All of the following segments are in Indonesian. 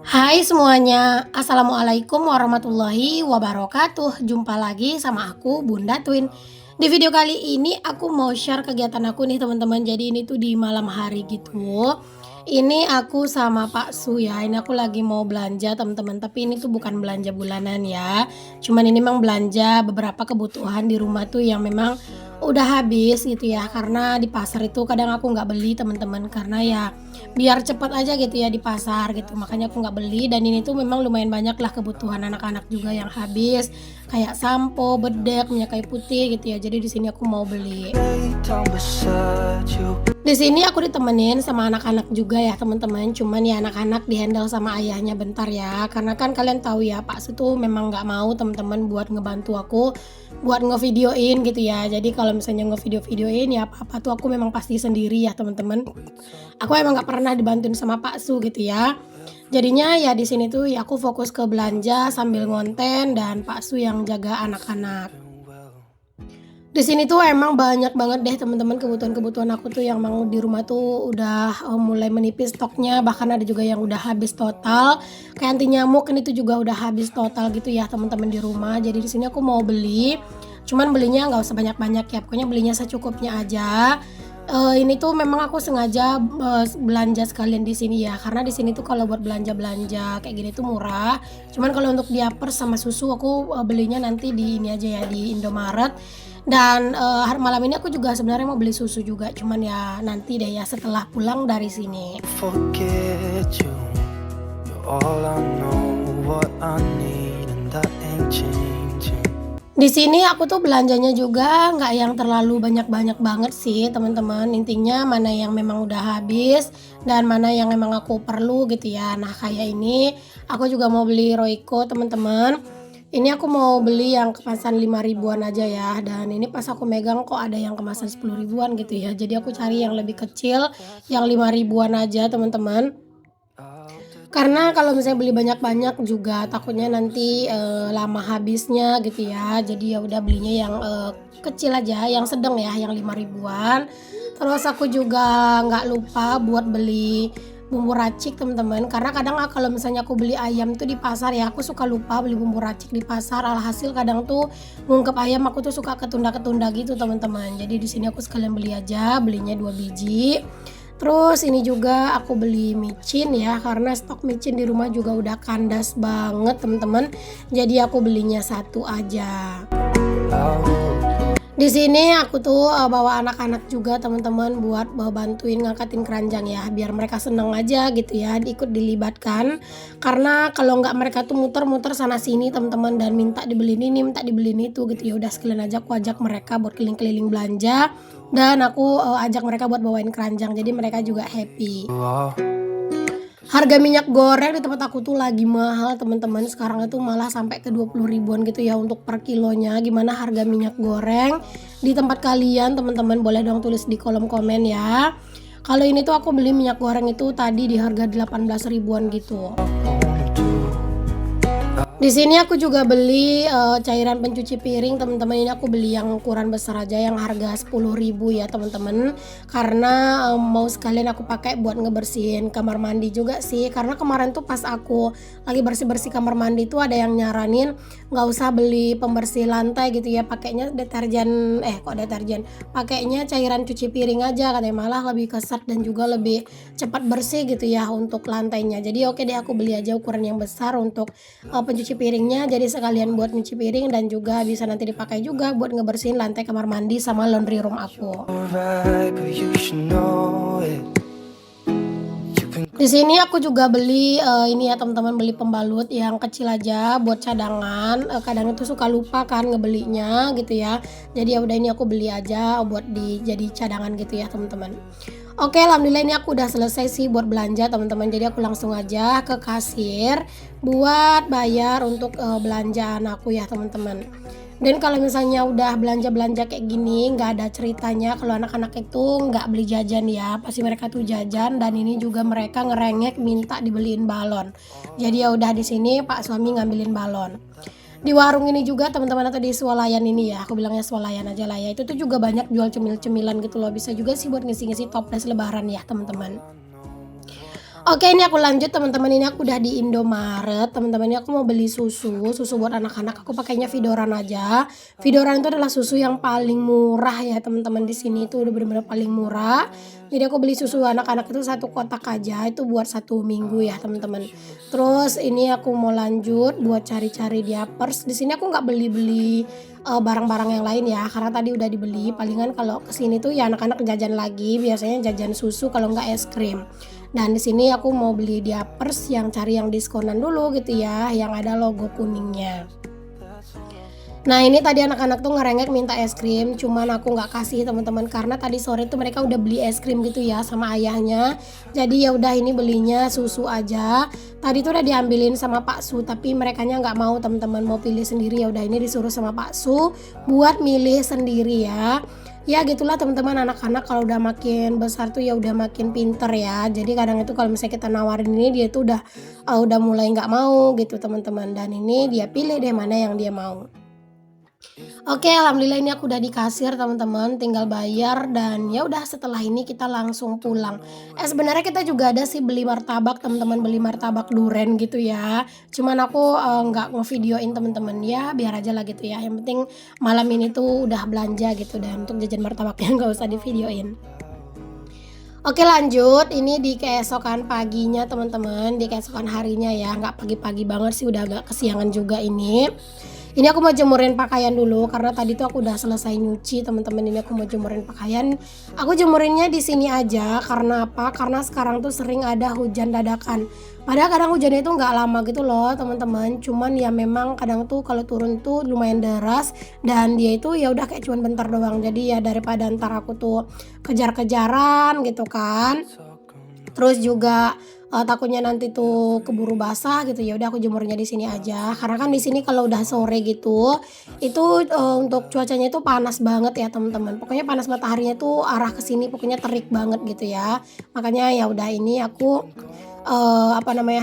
Hai semuanya, Assalamualaikum warahmatullahi wabarakatuh. Jumpa lagi sama aku Bunda Twin. Di video kali ini aku mau share kegiatan aku nih teman-teman. Jadi ini tuh di malam hari gitu. Ini aku sama Pak Su ya. Ini aku lagi mau belanja teman-teman. Tapi ini tuh bukan belanja bulanan ya. Cuman ini memang belanja beberapa kebutuhan di rumah tuh yang memang udah habis gitu ya. Karena di pasar itu kadang aku nggak beli teman-teman. Karena ya biar cepet aja gitu ya di pasar gitu, makanya aku nggak beli. Dan ini tuh memang lumayan banyak lah kebutuhan anak-anak juga yang habis, kayak sampo, bedak, minyak kayu putih gitu ya. Jadi di sini aku mau beli. Di sini aku ditemenin sama anak-anak juga ya teman-teman, cuman ya anak-anak dihandle sama ayahnya bentar ya, karena kan kalian tahu ya Pak Su tuh memang nggak mau teman-teman buat ngebantu aku buat ngevideoin gitu ya. Jadi kalau misalnya ngevideo-videoin ya apa-apa tuh aku memang pasti sendiri ya teman-teman. Aku emang nggak pernah dibantuin sama Pak Su gitu ya. Jadinya ya di sini tuh ya aku fokus ke belanja sambil ngonten dan Pak Su yang jaga anak-anak. Di sini tuh emang banyak banget deh teman-teman kebutuhan-kebutuhan aku tuh yang emang di rumah tuh udah, mulai menipis stoknya, bahkan ada juga yang udah habis total. Kayak anti nyamuk kan itu juga udah habis total gitu ya teman-teman di rumah. Jadi di sini aku mau beli, cuman belinya nggak usah banyak-banyak ya, pokoknya belinya secukupnya aja. Ini tuh memang aku sengaja, belanja sekalian di sini ya, karena di sini tuh kalau buat belanja-belanja kayak gini tuh murah. Cuman kalau untuk diapers sama susu aku, belinya nanti di ini aja ya, di Indomaret. Dan, malam ini aku juga sebenarnya mau beli susu juga, cuman ya nanti deh ya setelah pulang dari sini. Forget you, you're all I know, what I need, and that ain't changing. Di sini aku tuh belanjanya juga nggak yang terlalu banyak-banyak banget sih teman-teman. Intinya mana yang memang udah habis dan mana yang memang aku perlu gitu ya. Nah kayak ini aku juga mau beli Royco teman-teman. Ini aku mau beli yang kemasan 5 ribuan aja ya. Dan ini pas aku megang kok ada yang kemasan 10 ribuan gitu ya. Jadi aku cari yang lebih kecil, yang 5 ribuan aja teman-teman. Karena kalau misalnya beli banyak-banyak juga takutnya nanti, lama habisnya gitu ya. Jadi ya udah belinya yang, kecil aja, yang sedang ya, yang 5 ribuan. Terus aku juga nggak lupa buat beli bumbu racik teman-teman, karena kadang, kalau misalnya aku beli ayam tuh di pasar ya, aku suka lupa beli bumbu racik di pasar. Alhasil kadang tuh ngungkep ayam aku tuh suka ketunda-ketunda gitu teman-teman. Jadi di sini aku sekalian beli aja, belinya 2 biji. Terus ini juga aku beli micin ya, karena stok micin di rumah juga udah kandas banget teman-teman. Jadi aku belinya satu aja. Di sini aku tuh, bawa anak-anak juga teman-teman buat, bantuin ngangkatin keranjang ya, biar mereka seneng aja gitu ya ikut dilibatkan. Karena kalau nggak mereka tuh muter-muter sana sini teman-teman dan minta dibeliin ini, minta dibeliin itu gitu ya. Udah sekalian aja aku ajak mereka buat keliling-keliling belanja dan aku, ajak mereka buat bawain keranjang, jadi mereka juga happy. Oh, Harga minyak goreng di tempat aku tuh lagi mahal teman-teman, sekarang itu malah sampai ke 20 ribuan gitu ya untuk per kilonya. Gimana harga minyak goreng di tempat kalian teman-teman? Boleh dong tulis di kolom komen ya. Kalau ini tuh aku beli minyak goreng itu tadi di harga 18 ribuan gitu. wanna do. Di sini aku juga beli, cairan pencuci piring teman-teman. Ini aku beli yang ukuran besar aja yang harga 10 ribu ya teman-teman. Karena, mau sekalian aku pakai buat ngebersihin kamar mandi juga sih. Karena kemarin tuh pas aku lagi bersih-bersih kamar mandi tuh ada yang nyaranin nggak usah beli pembersih lantai gitu ya, pakainya deterjen kok deterjen, pakainya cairan cuci piring aja katanya, malah lebih kesat dan juga lebih cepat bersih gitu ya untuk lantainya. Jadi oke deh aku beli aja ukuran yang besar untuk pencuci piringnya, jadi sekalian buat nyuci piring dan juga bisa nanti dipakai juga buat ngebersihin lantai kamar mandi sama laundry room aku. Alright, but you should know it. You've been Di sini aku juga beli, ini ya teman-teman, beli pembalut yang kecil aja buat cadangan, kadang itu suka lupa kan ngebelinya gitu ya. Jadi ya udah ini aku beli aja buat jadi cadangan gitu ya teman-teman. Oke, alhamdulillah ini aku udah selesai sih buat belanja teman-teman. Jadi aku langsung aja ke kasir buat bayar untuk, belanjaan aku ya teman-teman. Dan kalau misalnya udah belanja-belanja kayak gini, nggak ada ceritanya kalau anak-anak itu nggak beli jajan ya, pasti mereka tuh jajan dan ini juga mereka ngerengek minta dibeliin balon. Jadi ya udah di sini Pak suami ngambilin balon. Di warung ini juga teman-teman atau di swalayan ini ya, aku bilangnya swalayan aja lah ya, itu tuh juga banyak jual cemil-cemilan gitu loh, bisa juga sih buat ngisi-ngisi toples lebaran ya teman-teman. Oke, ini aku lanjut teman-teman, ini aku udah di Indomaret. Teman-teman, ini aku mau beli susu buat anak-anak. Aku pakainya Vidoran aja. Vidoran itu adalah susu yang paling murah ya teman-teman, di sini itu udah bener-bener paling murah. Jadi aku beli susu anak-anak itu 1 kotak aja, itu buat 1 minggu ya teman-teman. Terus ini aku mau lanjut buat cari-cari diapers. Di sini aku nggak beli-beli barang-barang yang lain ya, karena tadi udah dibeli. Palingan kalau kesini tuh ya anak-anak jajan lagi, biasanya jajan susu kalau nggak es krim. Dan di sini aku mau beli diapers yang cari yang diskonan dulu gitu ya, yang ada logo kuningnya. Nah ini tadi anak-anak tuh ngerengek minta es krim, cuman aku nggak kasih teman-teman, karena tadi sore tuh mereka udah beli es krim gitu ya sama ayahnya. Jadi ya udah ini belinya susu aja. Tadi tuh udah diambilin sama Pak Su, tapi merekanya nggak mau teman-teman, mau pilih sendiri. Ya udah ini disuruh sama Pak Su buat milih sendiri ya. Ya gitulah teman-teman, anak-anak kalau udah makin besar tuh ya udah makin pinter ya. Jadi kadang itu kalau misalnya kita nawarin ini, dia tuh udah mulai nggak mau gitu teman-teman. Dan ini dia pilih deh mana yang dia mau. Oke, alhamdulillah ini aku udah di kasir teman-teman, tinggal bayar dan ya udah setelah ini kita langsung pulang. Sebenarnya kita juga ada sih beli martabak teman-teman, beli martabak duren gitu ya. Cuman aku nggak ngevideoin teman-teman ya, biar aja lah gitu ya. Yang penting malam ini tuh udah belanja gitu, dan untuk jajan martabaknya nggak usah divideoin. Oke lanjut, ini di keesokan paginya teman-teman, di keesokan harinya ya, nggak pagi-pagi banget sih, udah agak kesiangan juga ini. Ini aku mau jemurin pakaian dulu karena tadi tuh aku udah selesai nyuci teman-teman. Ini aku mau jemurin pakaian. Aku jemurinnya di sini aja karena apa? Karena sekarang tuh sering ada hujan dadakan. Padahal kadang hujannya itu nggak lama gitu loh teman-teman. Cuman ya memang kadang tuh kalau turun tuh lumayan deras, dan dia itu ya udah kayak cuman bentar doang. Jadi ya daripada ntar aku tuh kejar-kejaran gitu kan. Terus juga takutnya nanti tuh keburu basah gitu, ya udah aku jemurnya di sini aja. Karena kan di sini kalau udah sore gitu, itu untuk cuacanya itu panas banget ya teman-teman. Pokoknya panas, mataharinya tuh arah ke sini, pokoknya terik banget gitu ya. Makanya ya udah ini aku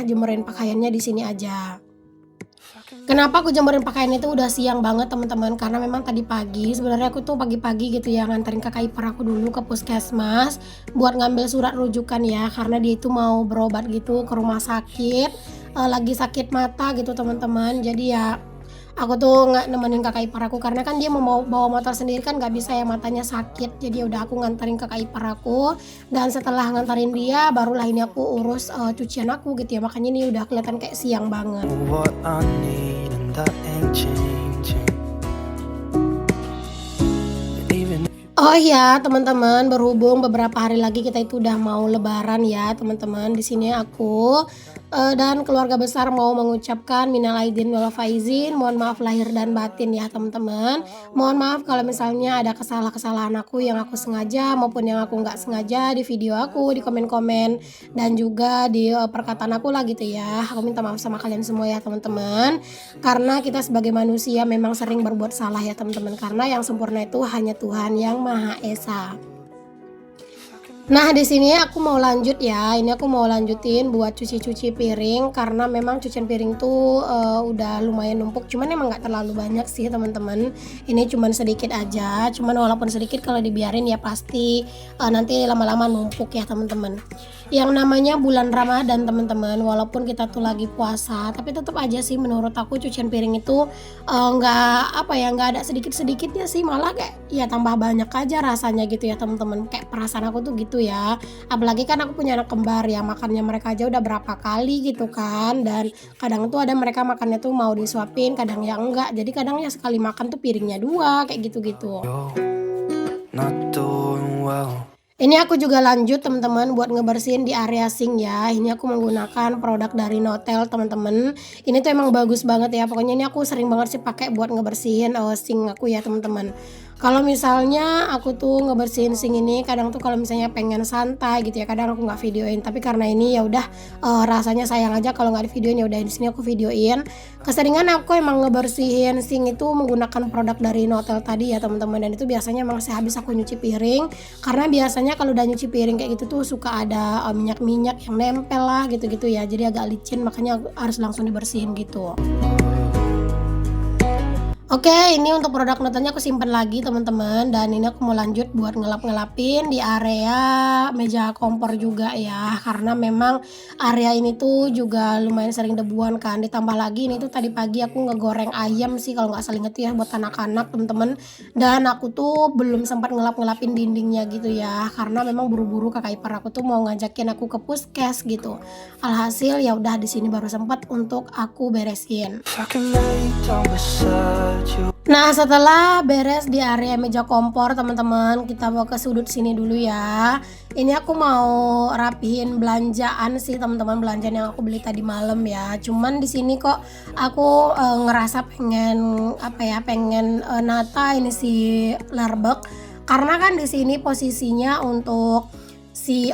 jemurin pakaiannya di sini aja. Kenapa aku jemurin pakaian itu udah siang banget teman-teman, karena memang tadi pagi sebenarnya aku tuh pagi-pagi gitu ya nganterin kakak ipar aku dulu ke puskesmas buat ngambil surat rujukan ya, karena dia itu mau berobat gitu ke rumah sakit, lagi sakit mata gitu teman-teman. Jadi ya aku tuh nggak nemenin kakak ipar aku karena kan dia mau bawa motor sendiri, kan nggak bisa ya, matanya sakit. Jadi ya udah aku nganterin kakak ipar aku, dan setelah nganterin dia barulah ini aku urus cucian aku gitu ya. Makanya ini udah kelihatan kayak siang banget. what I need, and that ain't changing. And even Oh iya teman-teman, berhubung beberapa hari lagi kita itu udah mau lebaran ya teman-teman. Di sini aku dan keluarga besar mau mengucapkan minal aidin wal faizin, mohon maaf lahir dan batin ya teman-teman. Mohon maaf kalau misalnya ada kesalahan aku yang aku sengaja maupun yang aku nggak sengaja di video aku, di komen-komen, dan juga di perkataan aku lah gitu ya. Aku minta maaf sama kalian semua ya teman-teman. Karena kita sebagai manusia memang sering berbuat salah ya teman-teman. Karena yang sempurna itu hanya Tuhan yang Maha Esa. Nah di sini aku mau lanjut ya. Ini aku mau lanjutin buat cuci-cuci piring karena memang cucian piring tuh udah lumayan numpuk. Cuman emang nggak terlalu banyak sih teman-teman. Ini cuman sedikit aja. Cuman walaupun sedikit kalau dibiarin ya pasti nanti lama-lama numpuk ya teman-teman. Yang namanya bulan Ramadan teman-teman, walaupun kita tuh lagi puasa, tapi tetap aja sih menurut aku cucian piring itu nggak ada sedikit-sedikitnya sih, malah kayak ya tambah banyak aja rasanya gitu ya teman-teman. Kayak perasaan aku tuh gitu ya. Apalagi kan aku punya anak kembar ya, makannya mereka aja udah berapa kali gitu kan, dan kadang tuh ada mereka makannya tuh mau disuapin, kadang ya enggak. Jadi kadang ya sekali makan tuh piringnya 2 kayak gitu-gitu. you're not doing well. Ini aku juga lanjut teman-teman buat ngebersihin di area sink ya. Ini aku menggunakan produk dari Notel teman-teman. Ini tuh emang bagus banget ya. Pokoknya ini aku sering banget sih pakai buat ngebersihin sink aku ya teman-teman. Kalau misalnya aku tuh ngebersihin sink ini, kadang tuh kalau misalnya pengen santai gitu ya, kadang aku nggak videoin. Tapi karena ini ya udah rasanya sayang aja kalau nggak di videoin, ya udah di sini aku videoin. Keseringan aku emang ngebersihin sink itu menggunakan produk dari Notel tadi ya teman-teman. Dan itu biasanya emang sehabis aku nyuci piring, karena biasanya kalau udah nyuci piring kayak gitu tuh suka ada minyak-minyak yang nempel lah gitu-gitu ya. Jadi agak licin, makanya harus langsung dibersihin gitu. Oke, ini untuk produk notanya aku simpan lagi teman-teman, dan ini aku mau lanjut buat ngelap-ngelapin di area meja kompor juga ya, karena memang area ini tuh juga lumayan sering debuan kan, ditambah lagi ini tuh tadi pagi aku ngegoreng ayam sih kalau nggak salah inget ya buat anak-anak teman-teman, dan aku tuh belum sempat ngelap-ngelapin dindingnya gitu ya, karena memang buru-buru kakak ipar aku tuh mau ngajakin aku ke puskes gitu. Alhasil ya udah di sini baru sempat untuk aku beresin. If I can lay down beside you. Nah, setelah beres di area meja kompor, teman-teman, kita bawa ke sudut sini dulu ya. Ini aku mau rapihin belanjaan sih, teman-teman, belanjaan yang aku beli tadi malam ya. Cuman di sini kok aku ngerasa pengen apa ya, pengen nata ini si Lerberg. Karena kan di sini posisinya untuk si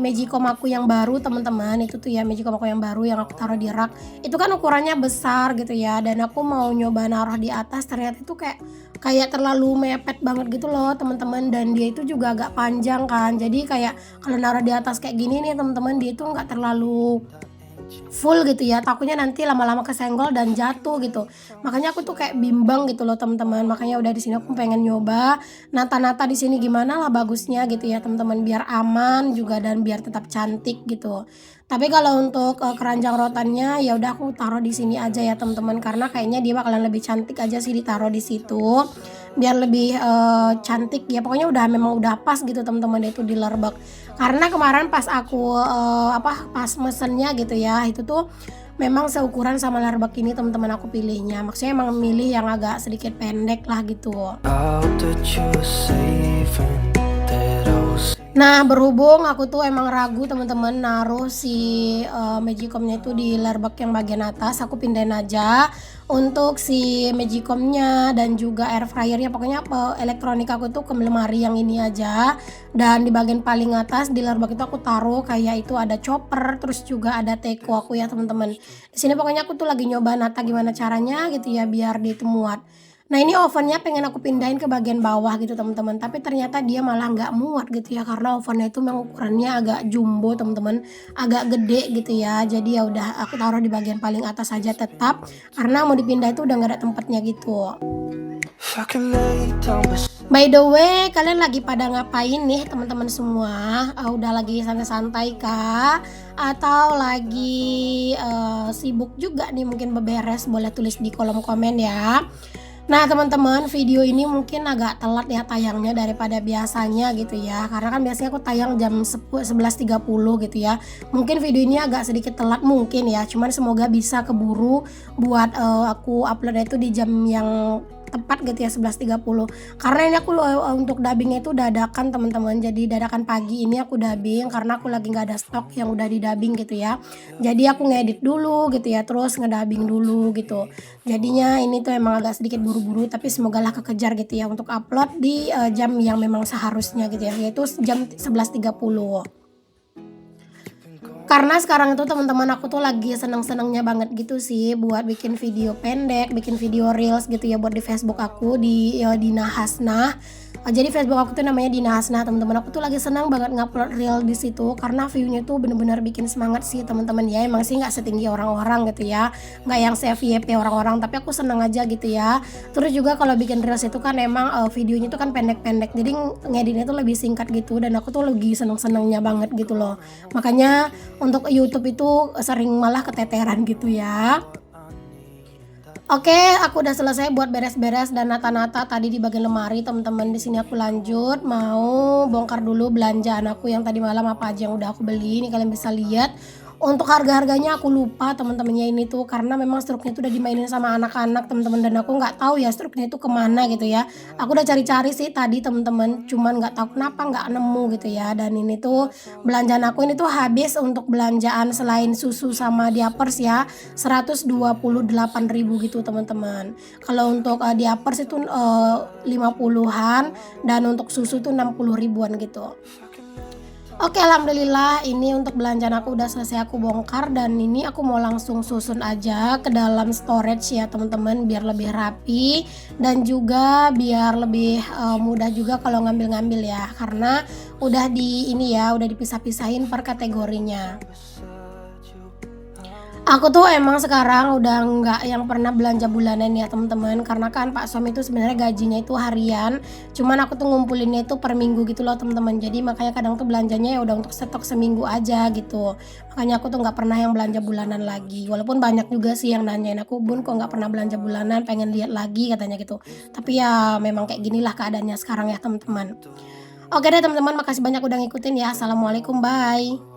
magicom aku yang baru teman-teman, itu tuh ya magicom aku yang baru yang aku taruh di rak itu kan ukurannya besar gitu ya, dan aku mau nyoba naruh di atas ternyata itu kayak kayak terlalu mepet banget gitu loh teman-teman, dan dia itu juga agak panjang kan, jadi kayak kalau naruh di atas kayak gini nih teman-teman, dia itu nggak terlalu full gitu ya, takutnya nanti lama-lama kesenggol dan jatuh gitu. Makanya aku tuh kayak bimbang gitu loh teman-teman. Makanya udah di sini aku pengen nyoba nata-nata di sini gimana lah bagusnya gitu ya teman-teman, biar aman juga dan biar tetap cantik gitu. Tapi kalau untuk keranjang rotannya ya udah aku taruh di sini aja ya teman-teman, karena kayaknya dia bakalan lebih cantik aja sih ditaruh di situ. Biar lebih cantik ya, pokoknya udah memang udah pas gitu teman-teman itu di Lerberg. Karena kemarin pas aku pas mesennya gitu ya, itu tuh memang seukuran sama Lerberg ini teman-teman aku pilihnya. Maksudnya emang milih yang agak sedikit pendek lah gitu. Out that you were saving, that I was. Nah, berhubung aku tuh emang ragu teman-teman naruh si magicomnya itu di Lerberg yang bagian atas, aku pindahin aja untuk si magicomnya dan juga air fryernya, pokoknya elektronik aku tuh ke lemari yang ini aja. Dan di bagian paling atas di Lerberg itu aku taruh kayak itu ada chopper, terus juga ada teko aku ya teman-teman. Di sini pokoknya aku tuh lagi nyoba nata gimana caranya gitu ya biar dia itu muat. Nah, ini ovennya pengen aku pindahin ke bagian bawah gitu teman-teman, tapi ternyata dia malah nggak muat gitu ya, karena ovennya itu memang ukurannya agak jumbo teman-teman, agak gede gitu ya. Jadi ya udah aku taruh di bagian paling atas saja tetap, karena mau dipindah itu udah nggak ada tempatnya gitu. If I can lay down beside. By the way, kalian lagi pada ngapain nih teman-teman semua? Udah lagi santai-santai kah? Atau lagi sibuk juga nih mungkin beberes? Boleh tulis di kolom komen ya. Nah teman-teman, video ini mungkin agak telat ya tayangnya daripada biasanya gitu ya, karena kan biasanya aku tayang jam 11.30 gitu ya. Mungkin video ini agak sedikit telat mungkin ya, cuman semoga bisa keburu buat aku uploadnya itu di jam yang tepat gitu ya, 11.30. Karena ini aku untuk dubbingnya itu dadakan teman-teman, jadi dadakan pagi ini aku dubbing karena aku lagi nggak ada stok yang udah di dubbing gitu ya. Jadi aku ngedit dulu gitu ya, terus ngedubbing dulu gitu. Jadinya ini tuh emang agak sedikit buru-buru, tapi semogalah kekejar gitu ya untuk upload di jam yang memang seharusnya gitu ya, yaitu jam 11.30. Karena sekarang itu teman-teman aku tuh lagi seneng-senengnya banget gitu sih buat bikin video pendek, bikin video reels gitu ya buat di Facebook aku di Dina Hasnah. Jadi Facebook aku tuh namanya Dina Hasnah teman-teman. Aku tuh lagi senang banget ngupload reel di situ karena view-nya tuh bener-bener bikin semangat sih teman-teman ya. Emang sih nggak setinggi orang-orang gitu ya, nggak yang se-FYP orang-orang, tapi aku seneng aja gitu ya. Terus juga kalau bikin reels itu kan emang videonya tuh kan pendek-pendek, jadi ngeditnya tuh lebih singkat gitu, dan aku tuh lagi seneng-senengnya banget gitu loh. Makanya untuk YouTube itu sering malah keteteran gitu ya. Oke, aku udah selesai buat beres-beres dan nata-nata tadi di bagian lemari, teman-teman. Di sini aku lanjut mau bongkar dulu belanjaan aku yang tadi malam apa aja yang udah aku beli. Ini kalian bisa lihat. Untuk harga-harganya aku lupa teman-temannya ini tuh, karena memang struknya itu udah dimainin sama anak-anak teman-teman, dan aku nggak tahu ya struknya itu kemana gitu ya. Aku udah cari-cari sih tadi teman-teman, cuman nggak tahu kenapa nggak nemu gitu ya. Dan ini tuh belanjaan aku ini tuh habis untuk belanjaan selain susu sama diapers ya, 128.000 gitu teman-teman. Kalau untuk diapers itu 50-an, dan untuk susu tuh 60 ribuan gitu. Oke, alhamdulillah ini untuk belanjaan aku udah selesai aku bongkar, dan ini aku mau langsung susun aja ke dalam storage ya teman-teman, biar lebih rapi dan juga biar lebih mudah juga kalau ngambil-ngambil ya, karena udah di ini ya, udah dipisah-pisahin per kategorinya. Aku tuh emang sekarang udah nggak yang pernah belanja bulanan ya teman-teman, karena kan Pak suami itu sebenarnya gajinya itu harian, cuman aku tuh ngumpulinnya itu per minggu gitu loh teman-teman. Jadi makanya kadang tuh belanjanya ya udah untuk stok seminggu aja gitu. Makanya aku tuh nggak pernah yang belanja bulanan lagi. Walaupun banyak juga sih yang nanyain aku, "Bun, kok nggak pernah belanja bulanan, pengen lihat lagi," katanya gitu. Tapi ya memang kayak ginilah keadaannya sekarang ya teman-teman. Oke deh teman-teman, makasih banyak udah ngikutin ya. Assalamualaikum, bye.